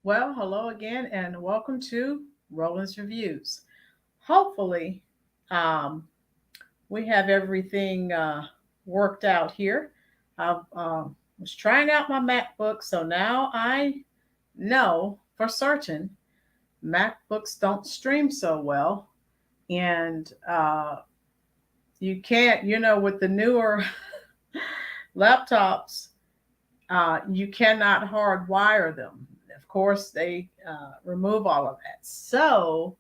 Well, hello again, and welcome to Roland's Reviews. Hopefully, um, we have everything worked out here. I was trying out my MacBook, so now I know for certain MacBooks don't stream so well, and you can't, with the newer laptops, you cannot hardwire them. Of course, they remove all of that. So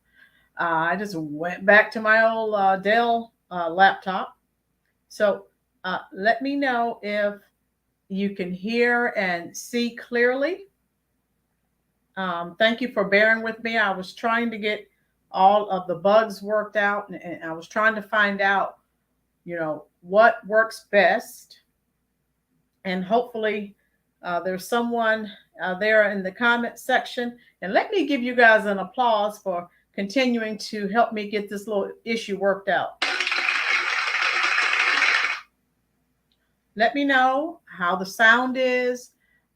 I just went back to my old Dell laptop. So let me know if you can hear and see clearly. Thank you for bearing with me. I was trying to get all of the bugs worked out, and I was trying to find out, what works best. And hopefully, there's someone there in the comment section. And let me give you guys an applause for continuing to help me get this little issue worked out. Let me know how the sound is.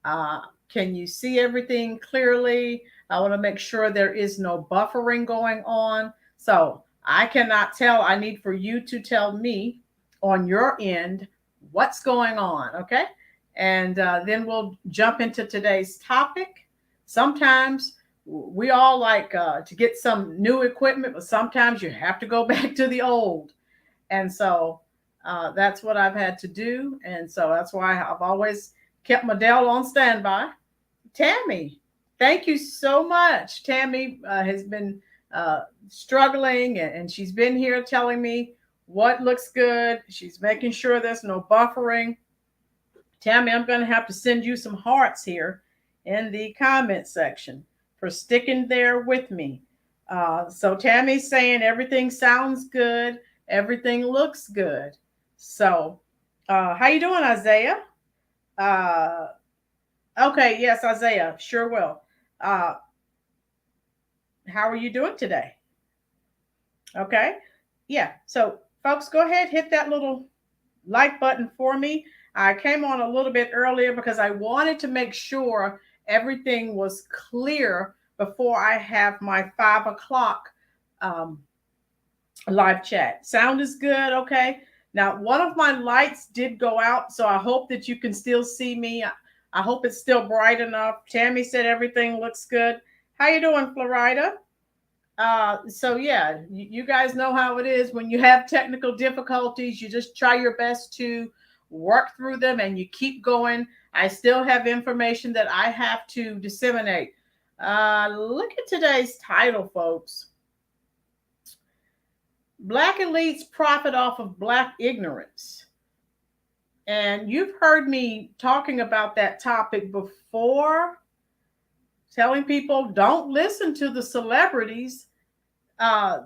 Can you see everything clearly? I want to make sure there is no buffering going on. So I cannot tell. I need for you to tell me on your end what's going on. Okay. And then we'll jump into today's topic. Sometimes we all like to get some new equipment, but sometimes you have to go back to the old. And so that's what I've had to do. And so that's why I've always kept my Dell on standby. Tammy, thank you so much. Tammy has been struggling, and she's been here telling me what looks good. She's making sure there's no buffering. Tammy, I'm going to have to send you some hearts here in the comment section for sticking there with me. So Tammy's saying everything sounds good, everything looks good. So, how you doing, Isaiah? Uh, okay, yes, Isaiah, sure will. Uh, how are you doing today? Okay, yeah. So, folks, go ahead, hit that little like button for me. I came on a little bit earlier because I wanted to make sure everything was clear before I have my 5 o'clock um, live chat. Sound is good, okay? Now, one of my lights did go out, so I hope that you can still see me. I hope it's still bright enough. Tammy said everything looks good. How you doing, Florida? So yeah, you guys know how it is when you have technical difficulties. You just try your best to work through them, and you keep going. I still have information that I have to disseminate. Look at today's title, folks. Black elites profit off of Black ignorance. And you've heard me talking about that topic before, telling people don't listen to the celebrities. Uh,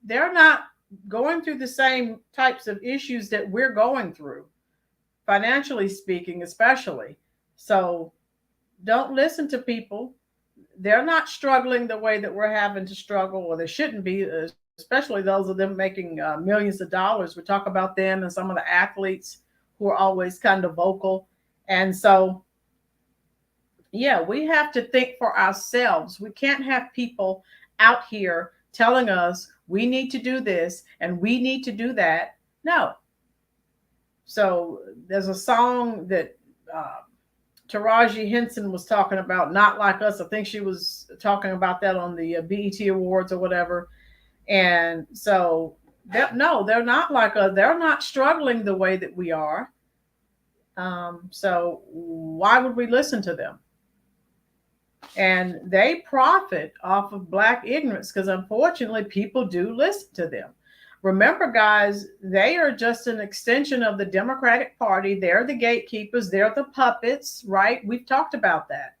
they're not going through the same types of issues that we're going through, financially speaking, especially. So don't listen to people. They're not struggling the way that we're having to struggle, or they shouldn't be, especially those of them making millions of dollars. We talk about them and some of the athletes who are always kind of vocal. And so, yeah, we have to think for ourselves. We can't have people out here telling us we need to do this and we need to do that. No. So there's a song that Taraji Henson was talking about, Not Like Us. I think she was talking about that on the BET Awards or whatever. And so, no, they're not like us. They're not struggling the way that we are. So why would we listen to them? And they profit off of Black ignorance because unfortunately people do listen to them. Remember, guys, they are just an extension of the Democratic Party. They're the gatekeepers, they're the puppets, right? We've talked about that.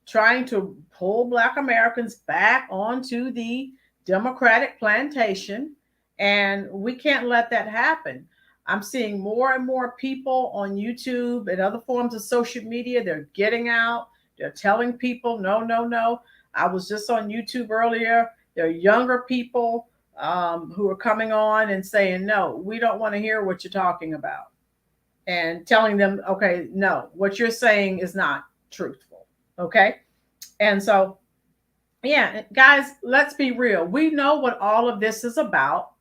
Trying to pull Black Americans back onto the Democratic plantation. And we can't let that happen. I'm seeing more and more people on YouTube and other forms of social media. They're getting out, they're telling people, no, no, no. I was just on YouTube earlier. There are younger people who are coming on and saying, no, we don't want to hear what you're talking about. And telling them, okay, no, what you're saying is not truthful. Okay. And so, yeah, guys, let's be real. We know what all of this is about.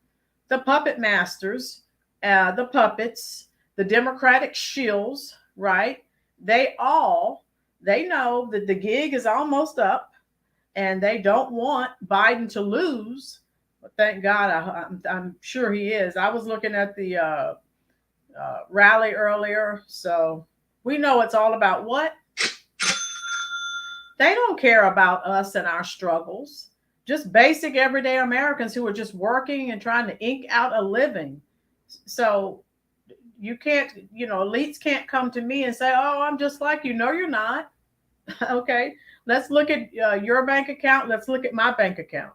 The puppet masters, the puppets, the Democratic shills, right? They all they know that the gig is almost up, and they don't want Biden to lose. But thank God, I'm sure he is. I was looking at the rally earlier, so we know it's all about what they don't care about us and our struggles. Just basic everyday Americans who are just working and trying to ink out a living. So you can't, elites can't come to me and say, "Oh, I'm just like you." No, you're not. Okay, let's look at your bank account. Let's look at my bank account.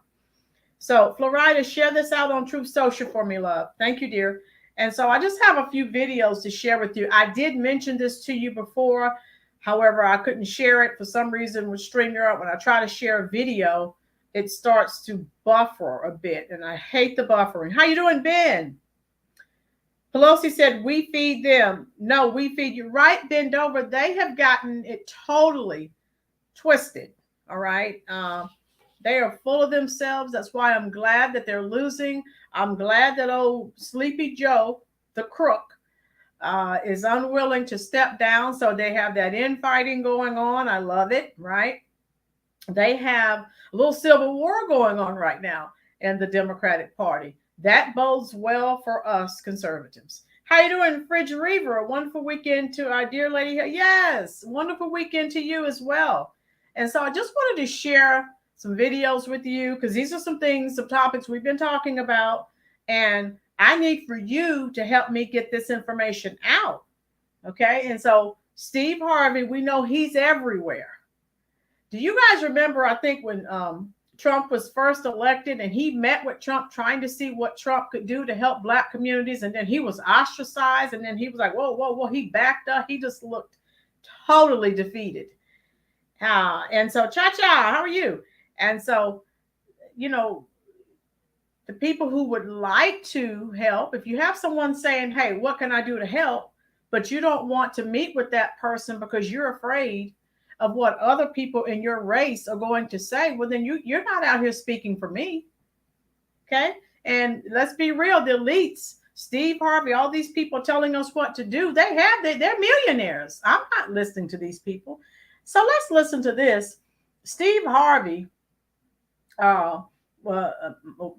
So, Florida, share this out on Truth Social for me, love. Thank you, dear. And so I just have a few videos to share with you. I did mention this to you before. However, I couldn't share it for some reason with StreamYard. When I try to share a video, it starts to buffer a bit, and I hate the buffering. How you doing, Ben? Pelosi said, "We feed them." No, we feed you. Right, bend over. They have gotten it totally twisted. All right. They are full of themselves. That's why I'm glad that they're losing. I'm glad that old Sleepy Joe, the crook, is unwilling to step down. So they have that infighting going on. I love it, right? They have a little civil war going on right now in the Democratic Party. That bodes well for us conservatives. How you doing, Fridge Reaver? A wonderful weekend to our dear lady here. Yes, wonderful weekend to you as well. And so I just wanted to share some videos with you because these are some things, some topics we've been talking about. And I need for you to help me get this information out. Okay. And so Steve Harvey, we know he's everywhere. Do you guys remember, I think, when Trump was first elected and he met with Trump trying to see what Trump could do to help Black communities, and then he was ostracized, and then he was like, whoa, whoa, whoa, he backed up. He just looked totally defeated. And so, Cha-Cha, how are you? And so, the people who would like to help, if you have someone saying, hey, what can I do to help? But you don't want to meet with that person because you're afraid of what other people in your race are going to say, well, then you're not out here speaking for me. Okay. And let's be real, the elites, Steve Harvey, all these people telling us what to do, they're millionaires. I'm not listening to these people. So let's listen to this. Steve Harvey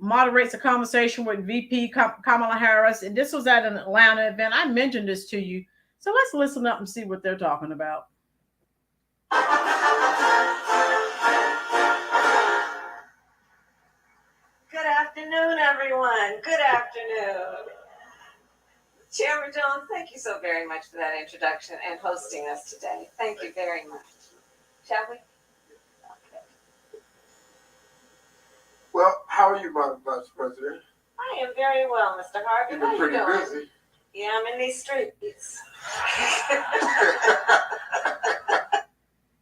moderates a conversation with VP Kamala Harris, and this was at an Atlanta event. I mentioned this to you. So let's listen up and see what they're talking about. Good afternoon, everyone. Good afternoon. Chairman Jones, thank you so very much for that introduction and hosting us today. Thank you very much. Shall we? Okay. Well, how are you, Madam Vice President? I am very well, Mr. Harvey. You've been pretty busy. Yeah, I'm in these streets.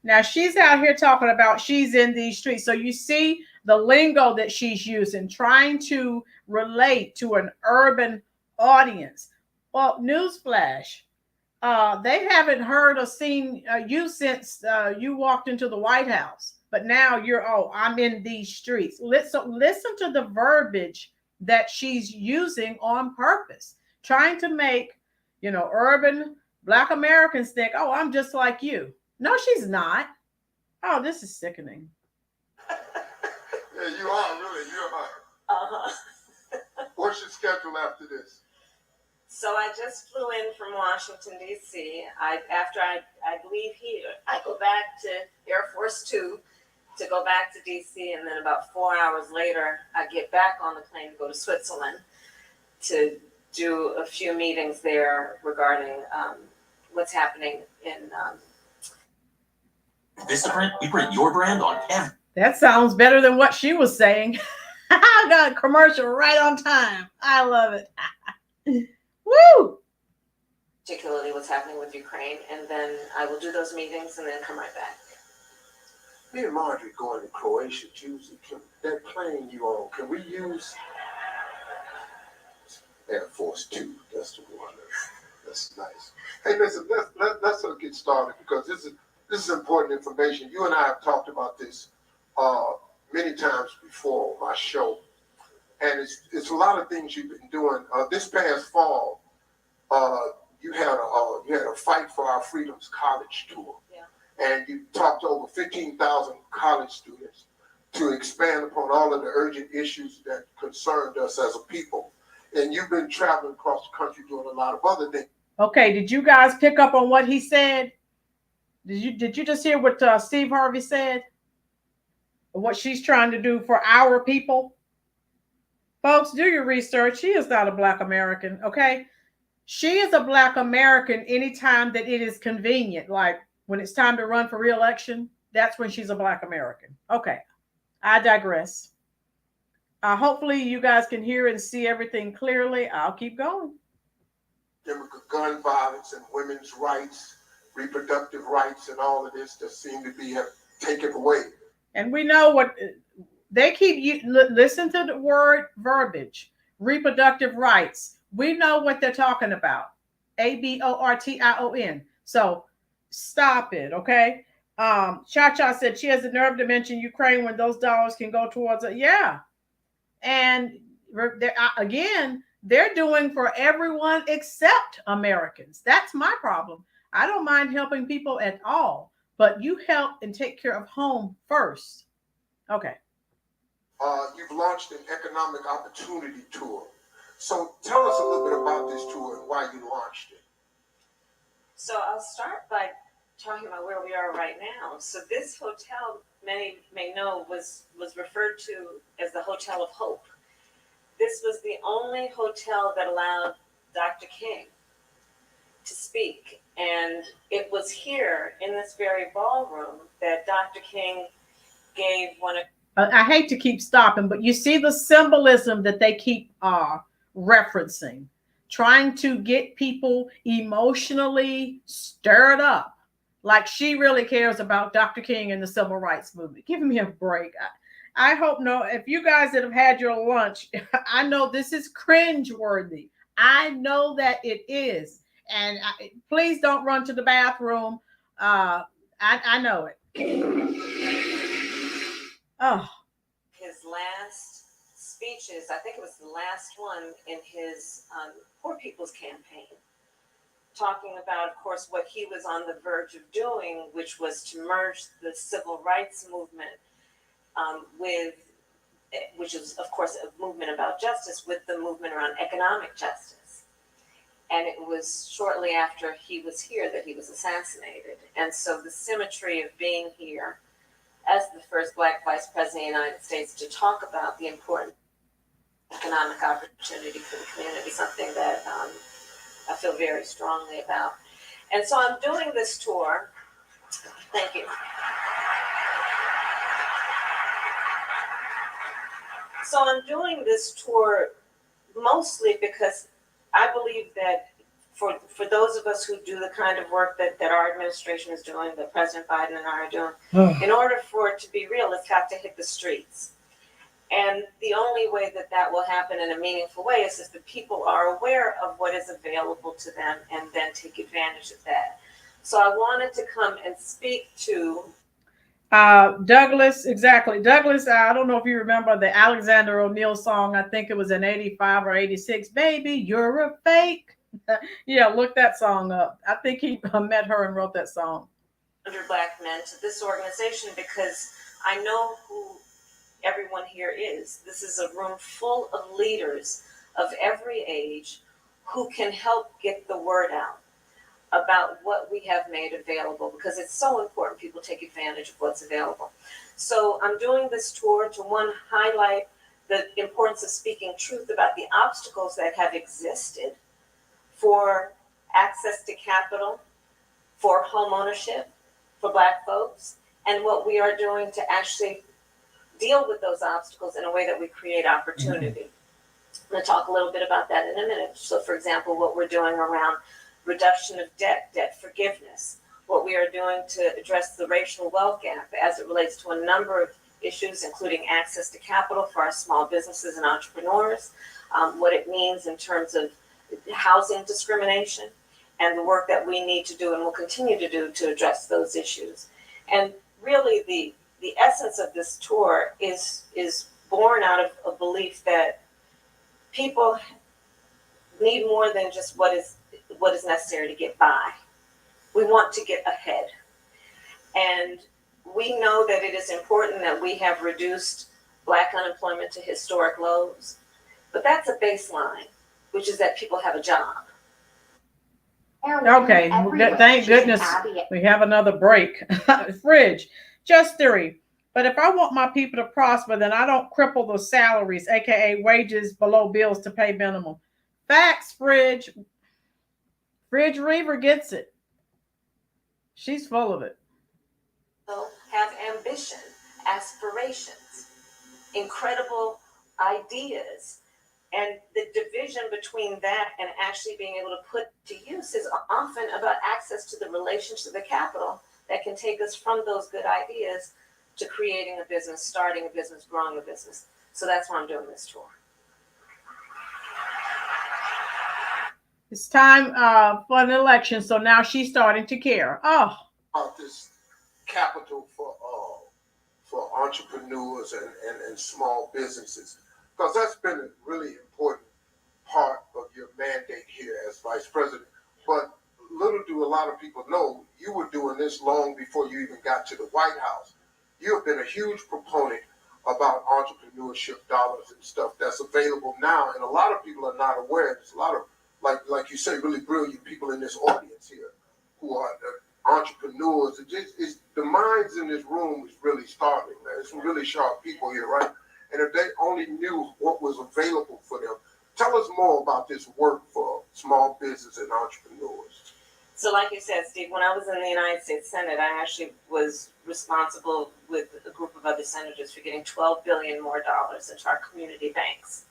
Now, she's out here talking about she's in these streets. So you see the lingo that she's using, trying to relate to an urban audience. Well, newsflash, they haven't heard or seen you since you walked into the White House. But now I'm in these streets. Listen to the verbiage that she's using on purpose, trying to make, urban Black Americans think, oh, I'm just like you. No, she's not. Oh, this is sickening. Yeah, you are, really. You are. Uh-huh. What's your schedule after this? So I just flew in from Washington, D.C. After I leave here, I go back to Air Force Two to go back to D.C., and then about 4 hours later, I get back on the plane to go to Switzerland to do a few meetings there regarding what's happening in... Vistaprint, we print your brand on every... That sounds better than what she was saying. I got a commercial right on time. I love it. Woo! Particularly what's happening with Ukraine, and then I will do those meetings and then come right back. Me and Marjorie going to Croatia Tuesday. That plane you on, can we use Air Force Two? That's the one. That's nice. Hey, listen, let's get started because this is this is important information. You and I have talked about this many times before on my show, and it's a lot of things you've been doing. This past fall, you had a Fight for Our Freedoms college tour, and you talked to over 15,000 college students to expand upon all of the urgent issues that concerned us as a people. And you've been traveling across the country doing a lot of other things. Okay, did you guys pick up on what he said? Did you just hear what Steve Harvey said? What she's trying to do for our people? Folks, do your research. She is not a Black American, okay? She is a Black American anytime that it is convenient. Like when it's time to run for re-election, that's when she's a Black American. Okay, I digress. Hopefully you guys can hear and see everything clearly. I'll keep going. Gun violence and women's rights, reproductive rights, and all of this that seem to be taken away. And we know what they keep. Listen to the word verbiage, reproductive rights. We know what they're talking about. abortion. So stop it, okay? Cha-Cha said she has the nerve to mention Ukraine when those dollars can go towards it. Yeah. And again, they're doing for everyone except Americans. That's my problem. I don't mind helping people at all, but you help and take care of home first. Okay. You've launched an economic opportunity tour. So tell us a little bit about this tour and why you launched it. So I'll start by talking about where we are right now. So this hotel, many may know, was referred to as the Hotel of Hope. This was the only hotel that allowed Dr. King to speak. And it was here in this very ballroom that Dr. King gave one of... I hate to keep stopping, but you see the symbolism that they keep referencing, trying to get people emotionally stirred up, like she really cares about Dr. King and the civil rights movement. Give me a break. I hope if you guys that have had your lunch, I know this is cringe-worthy. I know that it is. And please don't run to the bathroom. I know it. Oh. His last speeches, I think it was the last one in his Poor People's Campaign, talking about, of course, what he was on the verge of doing, which was to merge the civil rights movement which is, of course, a movement about justice, with the movement around economic justice. And it was shortly after he was here that he was assassinated. And so the symmetry of being here as the first Black vice president of the United States to talk about the important economic opportunity for the community, something that I feel very strongly about. And so I'm doing this tour. Thank you. So I'm doing this tour mostly because I believe that for those of us who do the kind of work that our administration is doing, that President Biden and I are doing, in order for it to be real, it's got to hit the streets. And the only way that will happen in a meaningful way is if the people are aware of what is available to them and then take advantage of that. So I wanted to come and speak to Douglas, exactly. Douglas, I don't know if you remember the Alexander O'Neal song. I think it was in 85 or 86. Baby, you're a fake. Yeah, look that song up. I think he met her and wrote that song. 100 Black men to this organization because I know who everyone here is. This is a room full of leaders of every age who can help get the word out about what we have made available, because it's so important people take advantage of what's available. So I'm doing this tour to, one, highlight the importance of speaking truth about the obstacles that have existed for access to capital, for home ownership, for Black folks, and what we are doing to actually deal with those obstacles in a way that we create opportunity. I'm going to talk a little bit about that in a minute. So, for example, what we're doing around reduction of debt forgiveness, what we are doing to address the racial wealth gap as it relates to a number of issues, including access to capital for our small businesses and entrepreneurs, what it means in terms of housing discrimination, and the work that we need to do and will continue to do to address those issues. And really the essence of this tour is born out of a belief that people need more than just what is necessary to get by. We want to get ahead. And we know that it is important that we have reduced Black unemployment to historic lows, but that's a baseline, which is that people have a job. Okay, thank goodness we have another break. Fridge, just theory. But if I want my people to prosper, then I don't cripple the salaries, aka wages below bills to pay minimum. Facts, Fridge. Fridge Reaver gets it. She's full of it. So have ambition, aspirations, incredible ideas. And the division between that and actually being able to put to use is often about access to the relationship, the capital that can take us from those good ideas to creating a business, starting a business, growing a business. So that's why I'm doing this tour. It's time for an election, so now she's starting to care. Oh, about this capital for entrepreneurs and small businesses, because that's been a really important part of your mandate here as vice president. But little do a lot of people know, you were doing this long before you even got to the White House. You have been a huge proponent about entrepreneurship dollars and stuff that's available now, and a lot of people are not aware. There's a lot of, like you say, really brilliant people in this audience here who are entrepreneurs. It's the minds in this room is really startling, man. It's some really sharp people here, right? And if they only knew what was available for them. Tell us more about this work for small business and entrepreneurs. So like you said, Steve, when I was in the United States Senate, I actually was responsible with a group of other senators for getting $12 billion more into our community banks.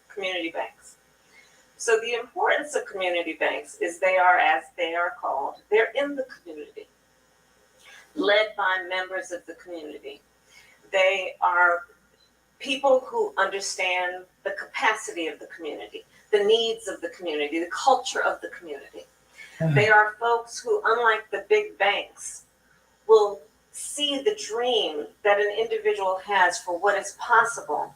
So the importance of community banks is they are, as they are called, they're in the community, led by members of the community. They are people who understand the capacity of the community, the needs of the community, the culture of the community. They are folks who, unlike the big banks, will see the dream that an individual has for what is possible.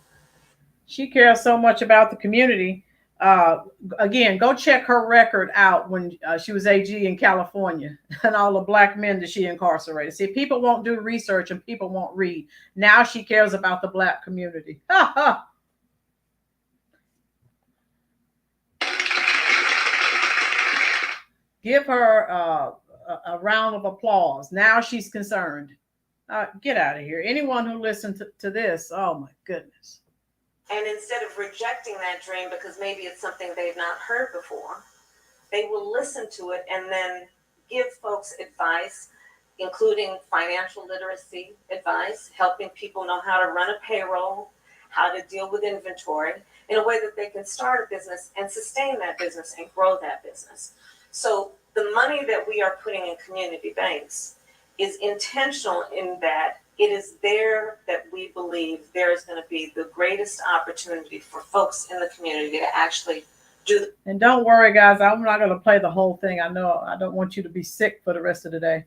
She cares so much about the community. Again, go check her record out when she was AG in California and all the Black men that she incarcerated. See, people won't do research and people won't read. Now she cares about the Black community. Give her a round of applause. Now she's concerned. Get out of here. Anyone who listened to this, oh my goodness. And instead of rejecting that dream because maybe it's something they've not heard before, they will listen to it and then give folks advice, including financial literacy advice, helping people know how to run a payroll, how to deal with inventory in a way that they can start a business and sustain that business and grow that business. So the money that we are putting in community banks is intentional in that it is there that we believe there is going to be the greatest opportunity for folks in the community to actually do. And don't worry, guys, I'm not going to play the whole thing. I know I don't want you to be sick for the rest of the day.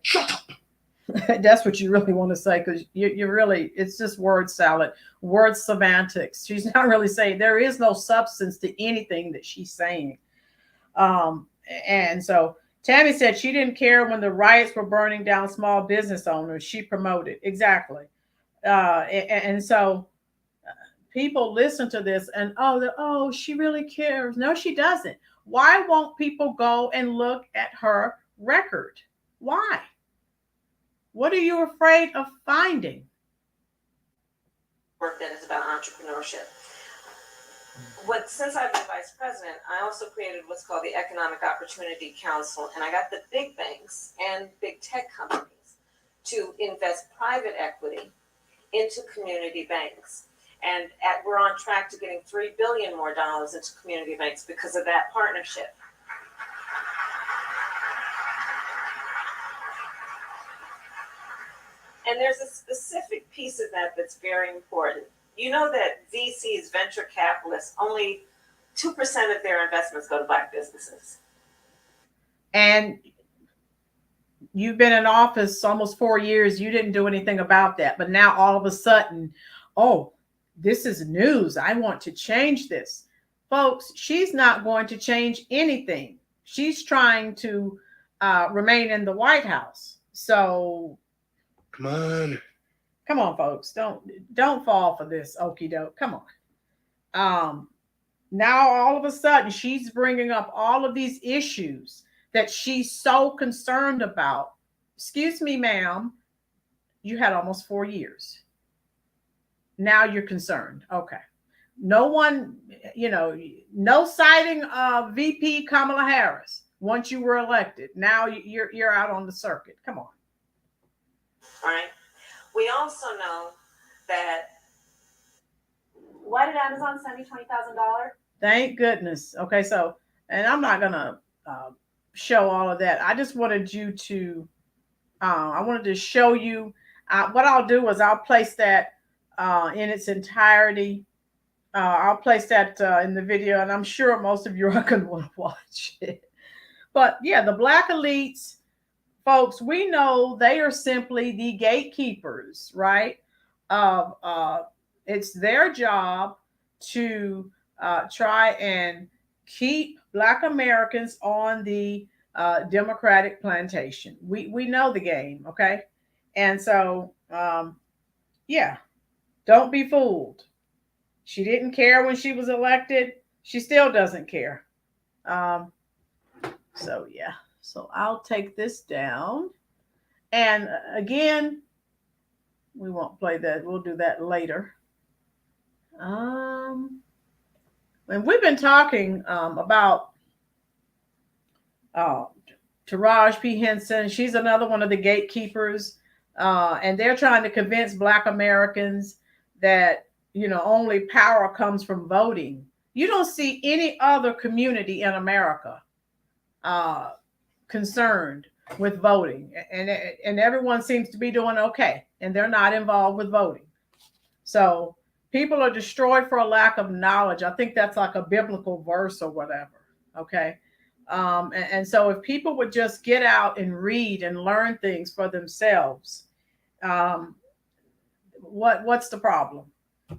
That's what you really want to say, because you're really, it's just word salad, word semantics. She's not really saying, there is no substance to anything that she's saying. And so Tammy said she didn't care when the riots were burning down small business owners. She promoted. Exactly. And so people listen to this and, oh, she really cares. No, she doesn't. Why won't people go and look at her record? Why? What are you afraid of finding? Work that is about entrepreneurship. Since I've been vice president, I also created what's called the Economic Opportunity Council, and I got the big banks and big tech companies to invest private equity into community banks. And we're on track to getting $3 billion more into community banks because of that partnership. And there's a specific piece of that that's very important. You know that VCs, venture capitalists, only 2% of their investments go to Black businesses. And You've been in office almost 4 years. You didn't do anything about that. But now all of a sudden, oh, this is news. I want to change this. Folks, she's not going to change anything. She's trying to remain in the White House. So come on, folks. Don't fall for this okie doke. Come on. Now all of a sudden she's bringing up all of these issues that she's so concerned about. Excuse me, ma'am. You had almost 4 years. Now you're concerned. Okay. No one, no citing of VP Kamala Harris once you were elected. Now you're out on the circuit. Come on. All right. We also know that. Why did Amazon send me $20,000? Thank goodness. Okay, so, and I'm not gonna show all of that. I just wanted you to. I wanted to show you. What I'll do is I'll place that in its entirety. I'll place that in the video, and I'm sure most of you are going to want to watch it. But yeah, the Black elites, folks, we know they are simply the gatekeepers, right? It's their job to try and keep Black Americans on the Democratic plantation. We know the game, okay? And so, yeah, don't be fooled. She didn't care when she was elected. She still doesn't care. So, yeah. So I'll take this down. And again, we won't play that. We'll do that later. And we've been talking about Taraji P. Henson. She's another one of the gatekeepers. And they're trying to convince Black Americans that, only power comes from voting. You don't see any other community in America concerned with voting. And everyone seems to be doing okay. And they're not involved with voting. So people are destroyed for a lack of knowledge. I think that's like a biblical verse or whatever. Okay. And so if people would just get out and read and learn things for themselves, what's the problem?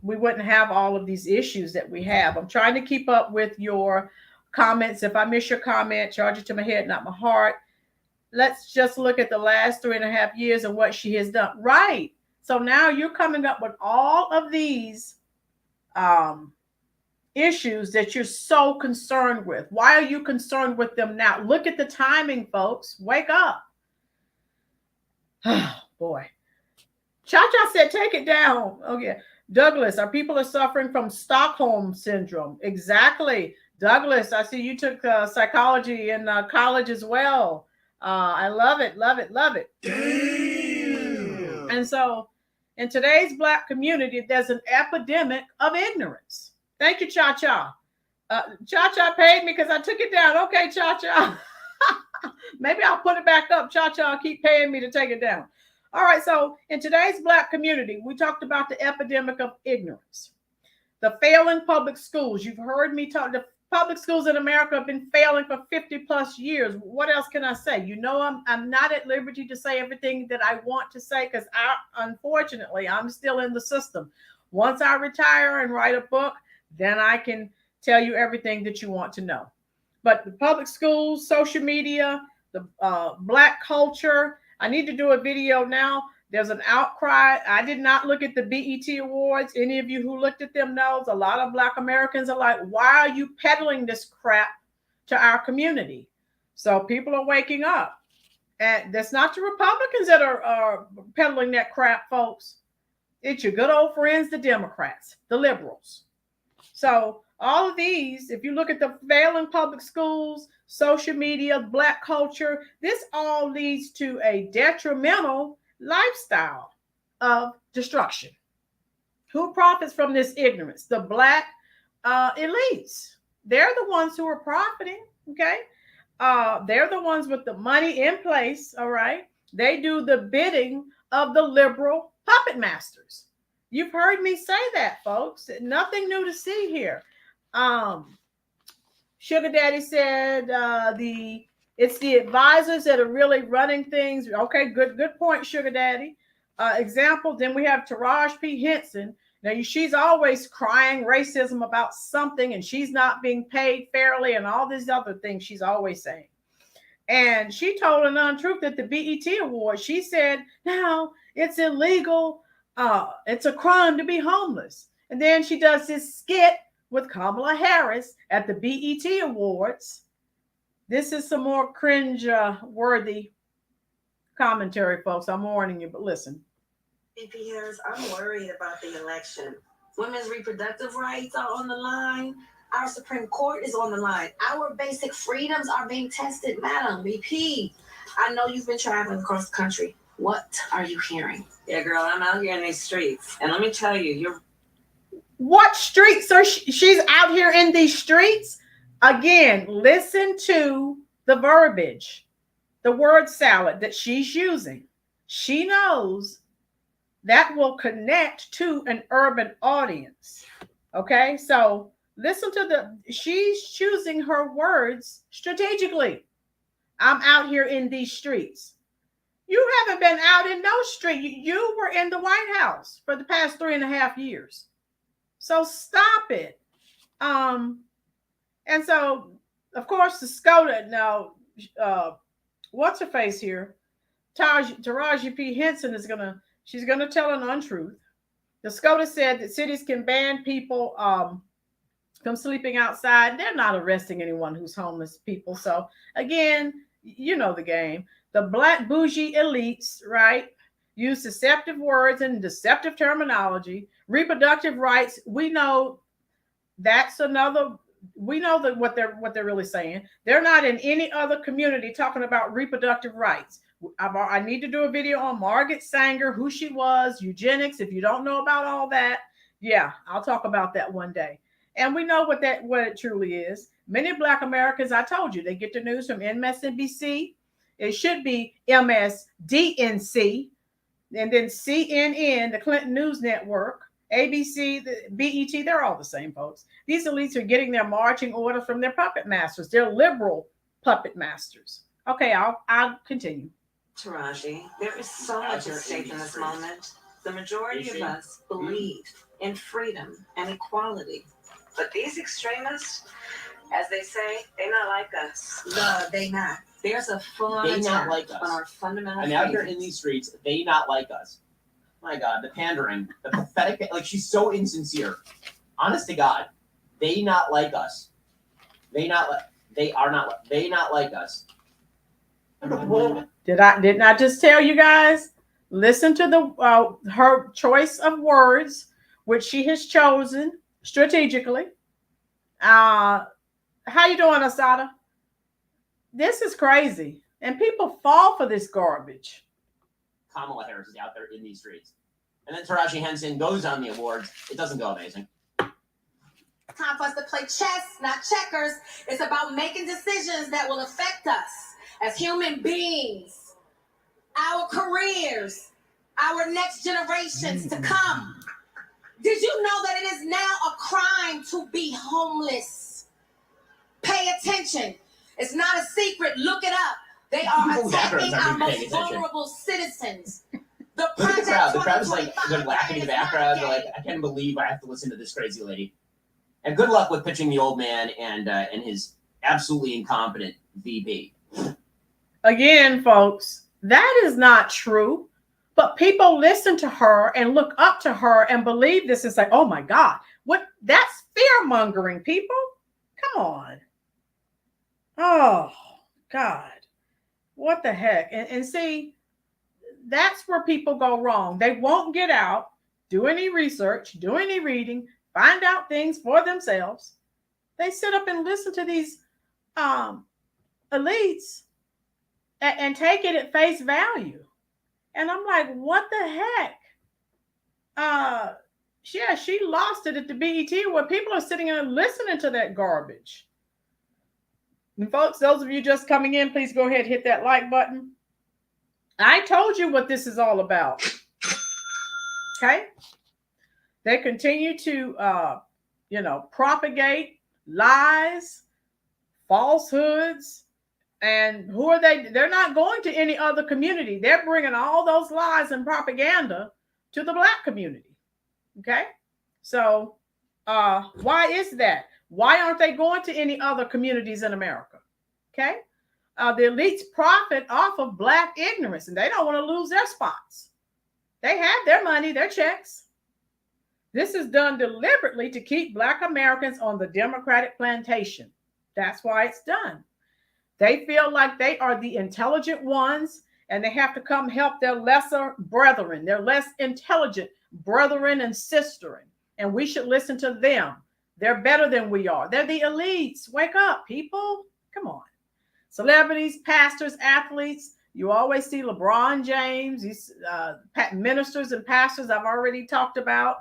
We wouldn't have all of these issues that we have. I'm trying to keep up with your comments. If I miss your comment, charge it to my head, not my heart. Let's just look at the last 3.5 years and what she has done. Right. So now you're coming up with all of these issues that you're so concerned with. Why are you concerned with them now? Look at the timing, folks. Wake up. Oh, boy. Cha-Cha said, take it down. Okay. Douglas, our people are suffering from Stockholm syndrome. Exactly. Douglas, I see you took psychology in college as well. I love it, love it, love it. Damn. And so in today's Black community, there's an epidemic of ignorance. Thank you, Cha-Cha. Cha-Cha paid me because I took it down. Okay, Cha-Cha. Maybe I'll put it back up. Cha-Cha keep paying me to take it down. All right, so in today's Black community, we talked about the epidemic of ignorance. The failing public schools. You've heard me talk. The public schools in America have been failing for 50 plus years. What else can I say? I'm not at liberty to say everything that I want to say because unfortunately, I'm still in the system. Once I retire and write a book, then I can tell you everything that you want to know. But the public schools, social media, the Black culture, I need to do a video now. There's an outcry. I did not look at the BET Awards. Any of you who looked at them knows a lot of Black Americans are like, why are you peddling this crap to our community? So people are waking up. And that's not the Republicans that are peddling that crap, folks. It's your good old friends, the Democrats, the liberals. So all of these, if you look at the failing public schools, social media, Black culture, this all leads to a detrimental lifestyle of destruction. Who profits from this ignorance? The Black elites. They're the ones who are profiting, okay? They're the ones with the money in place, all right? They do the bidding of the liberal puppet masters. You've heard me say that, folks. Nothing new to see here. Sugar Daddy said the It's the advisors that are really running things. Okay, good point, Sugar Daddy. Example, then we have Taraji P. Henson. Now, she's always crying racism about something, and she's not being paid fairly, and all these other things she's always saying. And she told an untruth at the BET Award. She said, now it's illegal. It's a crime to be homeless. And then she does this skit with Kamala Harris at the BET Awards. This is some more cringe-worthy commentary, folks. I'm warning you, but listen. VP Harris, I'm worried about the election. Women's reproductive rights are on the line. Our Supreme Court is on the line. Our basic freedoms are being tested, Madam VP. I know you've been traveling across the country. What are you hearing? Yeah, girl, I'm out here in these streets. And let me tell you, you're... What streets are she's out here in these streets? Again, listen to the verbiage, the word salad that she's using. She knows that will connect to an urban audience. Okay, so listen to she's choosing her words strategically. I'm out here in these streets. You haven't been out in no street. You were in the White House for the past 3.5 years. So stop it. And so, of course, the SCOTA, now, what's her face here? Taraji P. Henson she's gonna tell an untruth. The SCOTA said that cities can ban people from sleeping outside. They're not arresting anyone who's homeless people. So again, you know the game. The black bougie elites, right, use deceptive words and deceptive terminology. Reproductive rights, we know that's another. We know that what they're really saying. They're not in any other community talking about reproductive rights. I need to do a video on Margaret Sanger, who she was, eugenics. If you don't know about all that, yeah, I'll talk about that one day. And we know what it truly is. Many Black Americans, I told you, they get the news from MSNBC. It should be MSDNC, and then CNN, the Clinton News Network, ABC, the BET, they're all the same, folks. These elites are getting their marching orders from their puppet masters. They're liberal puppet masters. Okay, I'll continue. Taraji, there is so much at stake in this moment. The majority of us believe in freedom and equality. But these extremists, as they say, they not like us. No, they not. There's a full-on They not attack like us. on our fundamental I'm out here freedoms. in these streets. They not like us. My God, the pandering, the pathetic. Like, she's so insincere. Honest to God, they not like us. They not like us. Didn't I just tell you guys? Listen to her choice of words, which she has chosen strategically. How you doing, Asada? This is crazy, and people fall for this garbage. Kamala Harris is out there in these streets, and then Taraji Henson goes on the awards. It doesn't go amazing. Time for us to play chess, not checkers. It's about making decisions that will affect us as human beings, our careers, our next generations to come. Did you know that it is now a crime to be homeless? Pay attention. It's not a secret. Look it up. They are attacking our most vulnerable citizens. The Look at the crowd. The crowd is like, they're laughing in the background. They're like, I can't believe I have to listen to this crazy lady. And good luck with pitching the old man and his absolutely incompetent VP. Again, folks, that is not true. But people listen to her and look up to her and believe this and say, oh my God, what? That's fear mongering, people. Come on. Oh God, what the heck? And see, that's where people go wrong. They won't get out, do any research, do any reading, find out things for themselves. They sit up and listen to these elites and take it at face value. And I'm like, what the heck? Yeah, she lost it at the BET where people are sitting and listening to that garbage. And folks, those of you just coming in, please go ahead and hit that like button. I told you what this is all about. Okay? They continue to, propagate lies, falsehoods, And who are they? They're not going to any other community. They're bringing all those lies and propaganda to the Black community. Okay. So why is that? Why aren't they going to any other communities in America? Okay. The elites profit off of Black ignorance, and they don't want to lose their spots. They have their money, their checks. This is done deliberately to keep Black Americans on the Democratic plantation. That's why it's done. They feel like they are the intelligent ones, and they have to come help their lesser brethren, their less intelligent brethren and sisterin, and we should listen to them. They're better than we are. They're the elites. Wake up, people. Come on. Celebrities, pastors, athletes. You always see LeBron James, these ministers and pastors I've already talked about.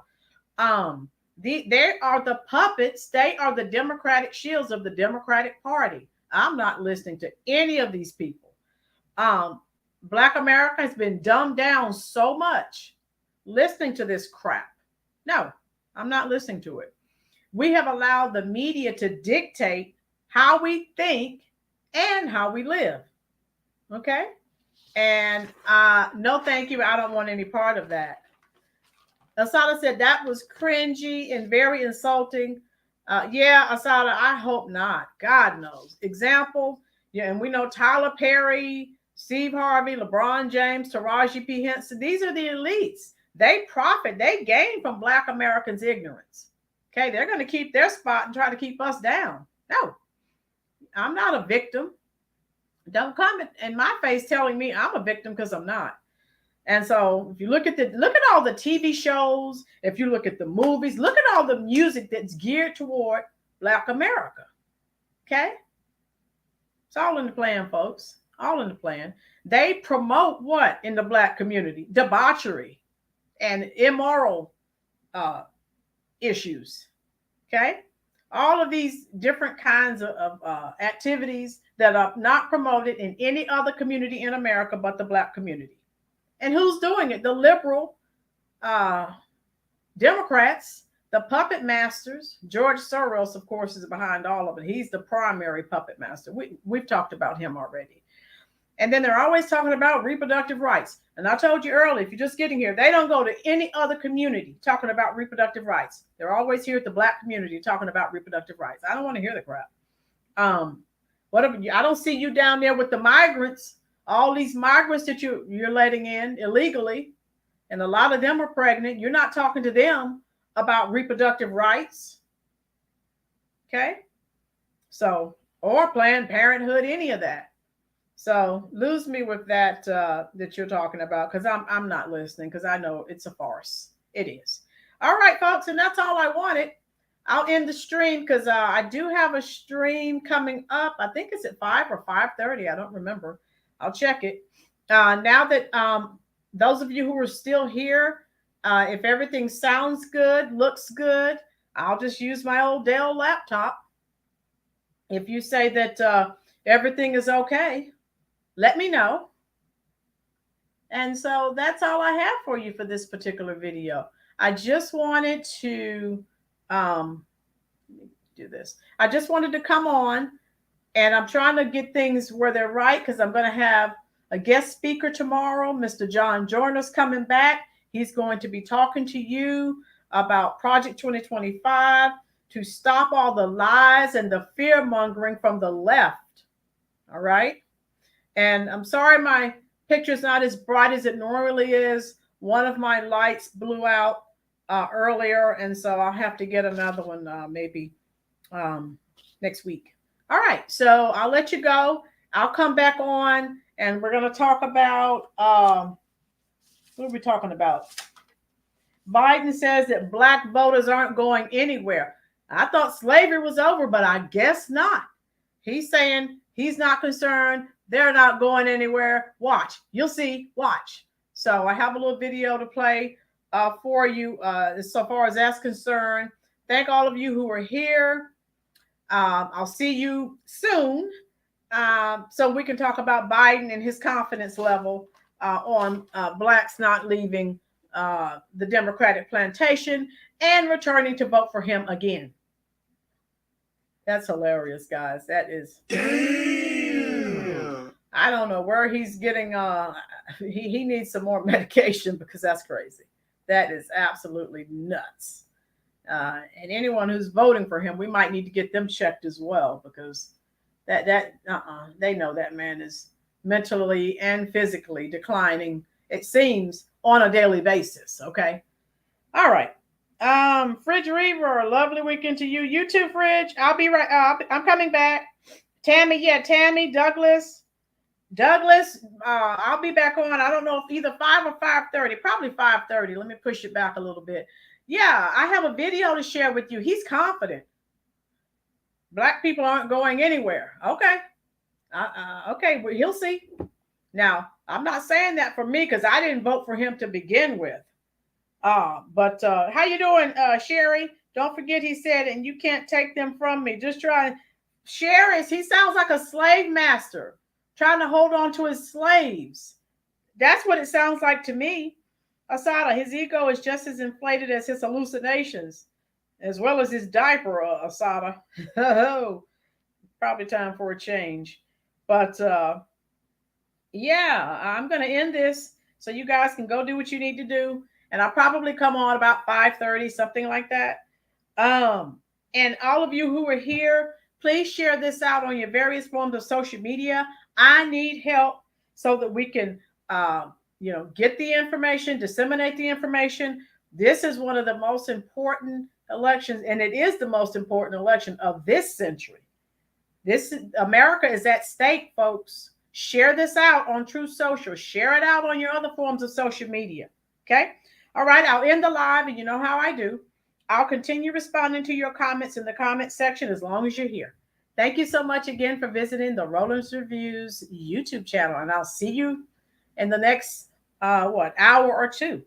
They are the puppets. They are the Democratic shields of the Democratic Party. I'm not listening to any of these people. Black America has been dumbed down so much listening to this crap. No, I'm not listening to it. We have allowed the media to dictate how we think and how we live. Okay? And no, thank you. I don't want any part of that. Asada said that was cringy and very insulting. Yeah, Asada, I hope not. God knows. Example, yeah, and we know Tyler Perry, Steve Harvey, LeBron James, Taraji P. Henson. These are the elites. They profit, they gain from Black Americans' ignorance. Okay, they're going to keep their spot and try to keep us down. No, I'm not a victim. Don't come in my face telling me I'm a victim, because I'm not. And so if you look at all the TV shows, if you look at the movies, look at all the music that's geared toward Black America. Okay? It's all in the plan, folks. All in the plan. They promote what in the Black community? Debauchery and immoral issues. Okay? All of these different kinds of activities that are not promoted in any other community in America but the Black community. And who's doing it? The liberal Democrats, the puppet masters. George Soros, of course, is behind all of it. He's the primary puppet master. We've talked about him already. And then they're always talking about reproductive rights. And I told you earlier, if you're just getting here, they don't go to any other community talking about reproductive rights. They're always here at the Black community talking about reproductive rights. I don't want to hear the crap. I don't see you down there with the migrants. All these migrants that you're letting in illegally, and a lot of them are pregnant. You're not talking to them about reproductive rights. Okay? So, or Planned Parenthood, any of that. So lose me with that that you're talking about, because I'm not listening, because I know it's a farce. It is. All right, folks, and that's all I wanted. I'll end the stream because I do have a stream coming up. I think it's at 5 or 5:30. I don't remember. I'll check it. Now that those of you who are still here, if everything sounds good, looks good, I'll just use my old Dell laptop. If you say that everything is okay, let me know. And so that's all I have for you for this particular video. I just wanted to do this. I just wanted to come on, and I'm trying to get things where they're right, because I'm going to have a guest speaker tomorrow. Mr. John Joyner's coming back. He's going to be talking to you about Project 2025 to stop all the lies and the fear mongering from the left. All right. And I'm sorry my picture's not as bright as it normally is. One of my lights blew out earlier, and so I'll have to get another one maybe next week. All right, so I'll let you go. I'll come back on, and we're going to talk about what are we talking about? Biden says that Black voters aren't going anywhere. I thought slavery was over, but I guess not. He's saying he's not concerned. They're not going anywhere. Watch. You'll see. Watch. So I have a little video to play for you so far as that's concerned. Thank all of you who are here. I'll see you soon so we can talk about Biden and his confidence level on Blacks not leaving the Democratic plantation and returning to vote for him again. That's hilarious, guys. That is. Damn. I don't know where he's getting. He needs some more medication because that's crazy. That is absolutely nuts. And anyone who's voting for him, we might need to get them checked as well, because they know that man is mentally and physically declining, it seems, on a daily basis. Okay. All right. Fridge Reaver, lovely weekend to you. You too, Fridge. I'll be right. I'm coming back. Tammy, Douglas, I'll be back on. I don't know if either 5 or 5:30, probably 5:30. Let me push it back a little bit. Yeah, I have a video to share with you. He's confident. Black people aren't going anywhere. Okay. Okay, well, he'll see. Now, I'm not saying that for me because I didn't vote for him to begin with. But how you doing, Sherry? Don't forget he said, and you can't take them from me. Just try. Sherry, he sounds like a slave master trying to hold on to his slaves. That's what it sounds like to me. Asada, his ego is just as inflated as his hallucinations, as well as his diaper, Asada. Probably time for a change. But yeah, I'm going to end this so you guys can go do what you need to do. And I'll probably come on about 5:30, something like that. And all of you who are here, please share this out on your various forms of social media. I need help so that we can, get the information, disseminate the information. This is one of the most important elections, and it is the most important election of this century. America is at stake, folks. Share this out on Truth Social. Share it out on your other forms of social media. Okay? All right, I'll end the live, and you know how I do. I'll continue responding to your comments in the comment section as long as you're here. Thank you so much again for visiting the Roland's Reviews YouTube channel, and I'll see you in the next hour or two.